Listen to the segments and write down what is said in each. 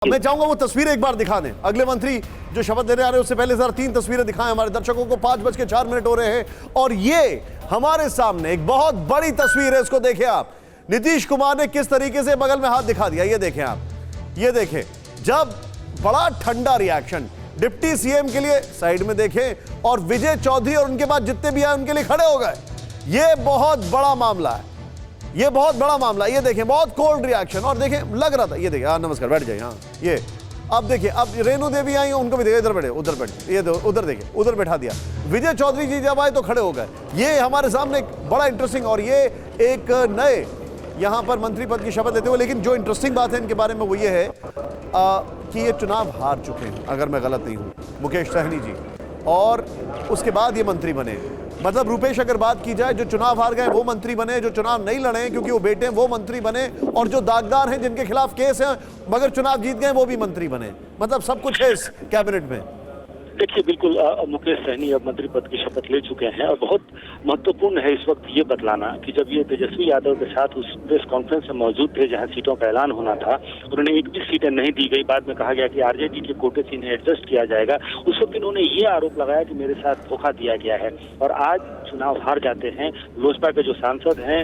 मैं चाहूंगा वो तस्वीरें एक बार दिखा दें। अगले मंत्री जो शपथ लेने आ रहे हैं उससे पहले जरा 3 तस्वीरें दिखाएं हमारे दर्शकों को। 5:04 हो रहे हैं और ये हमारे सामने एक बहुत बड़ी तस्वीर है। इसको देखें आप। नीतीश कुमार ने किस तरीके से बगल में हाथ दिखा दिया, ये देखें आप। ये देखें, जब बड़ा ठंडा रिएक्शन डिप्टी सीएम के लिए साइड में देखें और विजय चौधरी और उनके बाद जितने भी आए उनके लिए खड़े हो गए। ये बहुत बड़ा मामला है, ये बहुत बड़ा मामला। ये देखें, बहुत कोल्ड रिएक्शन। और देखें, लग रहा था, ये देखिए, हाँ नमस्कार, बैठ जाइए। हाँ ये अब देखिए, अब रेणु देवी आई, उनको भी देखिए, इधर बैठे, उधर बैठे, ये उधर देखिए, उधर बैठा दिया। विजय चौधरी जी जब आए तो खड़े हो गए। ये हमारे सामने एक बड़ा इंटरेस्टिंग, और ये एक नए यहाँ पर मंत्री पद की शपथ लेते हुए। लेकिन जो इंटरेस्टिंग बात है इनके बारे में वो ये है कि ये चुनाव हार चुके हैं, अगर मैं गलत नहीं हूँ, मुकेश सहनी जी, और उसके बाद ये मंत्री बने। मतलब रूपेश, अगर बात की जाए, जो चुनाव हार गए वो मंत्री बने, जो चुनाव नहीं लड़े क्योंकि वो बेटे हैं वो मंत्री बने, और जो दागदार हैं जिनके खिलाफ केस हैं मगर चुनाव जीत गए वो भी मंत्री बने। मतलब सब कुछ है इस कैबिनेट में। देखिए, बिल्कुल मुकेश सहनी अब मंत्री पद की शपथ ले चुके हैं और बहुत महत्वपूर्ण है इस वक्त ये बतलाना कि जब ये तेजस्वी यादव के साथ उस प्रेस कॉन्फ्रेंस में मौजूद थे जहां सीटों का ऐलान होना था, उन्होंने एक भी सीटें नहीं दी गई। बाद में कहा गया कि आरजेडी के कोटे से इन्हें एडजस्ट किया जाएगा। उस वक्त इन्होंने ये आरोप लगाया कि मेरे साथ धोखा दिया गया है, और आज चुनाव हार जाते हैं। लोजपा के जो सांसद हैं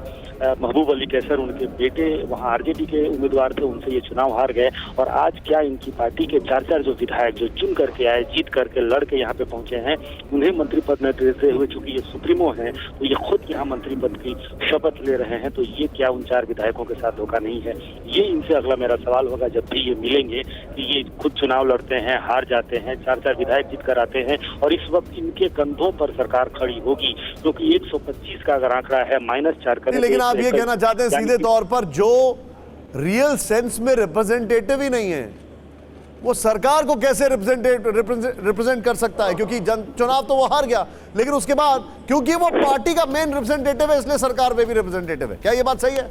महबूब अली कैसर, उनके बेटे वहाँ आरजेडी के उम्मीदवार थे, उनसे ये चुनाव हार गए। और आज क्या इनकी पार्टी के 4 जो विधायक जो चुन करके आए, जीत करके लड़के यहाँ पे पहुंचे हैं, उन्हें मंत्री पद में देते हुए, चूंकि ये सुप्रीमो हैं तो ये खुद यहाँ मंत्री पद की शपथ ले रहे हैं, तो ये क्या उन 4 विधायकों के साथ धोखा नहीं है? ये इनसे अगला मेरा सवाल होगा जब भी ये मिलेंगे कि ये खुद चुनाव लड़ते हैं, हार जाते हैं, 4 विधायक जीत कर आते हैं, और इस वक्त इनके कंधों पर सरकार खड़ी होगी, क्योंकि 125 का अगर आंकड़ा है, -4 करें। लेकिन आप ये कहना चाहते हैं सीधे तौर पर जो रियल सेंस में रिप्रेजेंटेटिव ही नहीं है, वो सरकार को कैसे रिप्रेजेंट कर सकता है? क्योंकि चुनाव तो वो हार गया, लेकिन उसके बाद क्योंकि वो पार्टी का मेन रिप्रेजेंटेटिव है, इसलिए सरकार में भी रिप्रेजेंटेटिव है। क्या ये बात सही है?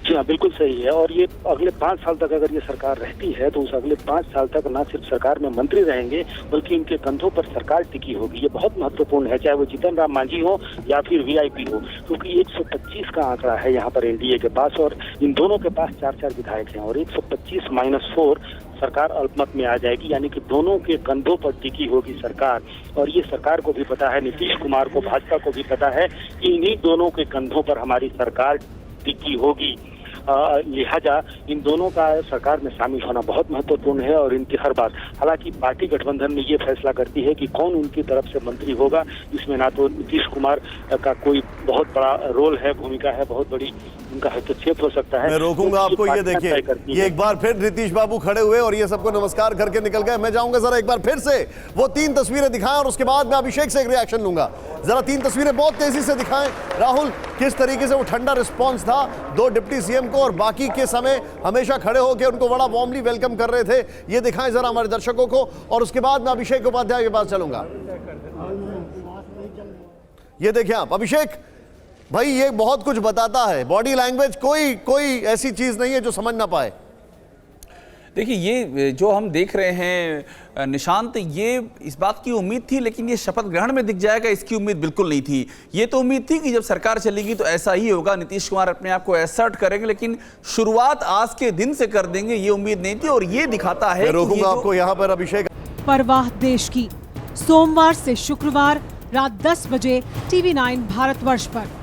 जी हाँ, बिल्कुल सही है। और ये अगले 5 साल तक अगर ये सरकार रहती है तो उस अगले 5 साल तक न सिर्फ सरकार में मंत्री रहेंगे बल्कि इनके कंधों पर सरकार टिकी होगी। ये बहुत महत्वपूर्ण है, चाहे वो जीतन राम मांझी हो या फिर वीआईपी हो, क्योंकि 125 का आंकड़ा है यहाँ पर एनडीए के पास, और इन दोनों के पास 4 विधायक हैं, और 125 -4 सरकार अल्पमत में आ जाएगी। यानी कि दोनों के कंधों पर टिकी होगी सरकार, और ये सरकार को भी पता है, नीतीश कुमार को, भाजपा को भी पता है कि इन्हीं दोनों के कंधों पर हमारी सरकार टिकी होगी। लिहाजा इन दोनों का सरकार में शामिल होना बहुत महत्वपूर्ण है, और इनकी हर बात, हालांकि पार्टी गठबंधन में ये फैसला करती है कि कौन उनकी तरफ से मंत्री होगा। इसमें ना तो नीतीश कुमार का कोई बहुत बड़ा रोल है, भूमिका है, बहुत बड़ी उनका हस्तक्षेप हो सकता है। मैं रोकूंगा आपको। ये देखिए, ये एक बार फिर नीतीश बाबू खड़े हुए और ये सबको नमस्कार करके निकल गए। मैं चाहूंगा जरा एक बार फिर से वो 3 तस्वीरें दिखाएं, और उसके बाद मैं अभिषेक से एक रिएक्शन लूंगा। जरा 3 तस्वीरें बहुत तेजी से दिखाएं। राहुल, किस तरीके से वो ठंडा रिस्पॉन्स था 2 डिप्टी सीएम को, और बाकी के समय हमेशा खड़े होकर उनको बड़ा वार्मली वेलकम कर रहे थे, ये दिखाएं जरा हमारे दर्शकों को। और उसके बाद मैं अभिषेक उपाध्याय के पास चलूंगा। ये देखिए आप, अभिषेक भाई, ये बहुत कुछ बताता है। बॉडी लैंग्वेज, कोई ऐसी चीज नहीं है जो समझ ना पाए। देखिए, ये जो हम देख रहे हैं निशांत, ये इस बात की उम्मीद थी, लेकिन ये शपथ ग्रहण में दिख जाएगा इसकी उम्मीद बिल्कुल नहीं थी। ये तो उम्मीद थी कि जब सरकार चलेगी तो ऐसा ही होगा, नीतीश कुमार अपने आप को असर्ट करेंगे, लेकिन शुरुआत आज के दिन से कर देंगे, ये उम्मीद नहीं थी। और ये दिखाता है, रोकूंगा आपको यहाँ पर अभिषेक। परवाह देश की, सोमवार से शुक्रवार रात 10 बजे TV9 भारतवर्ष पर।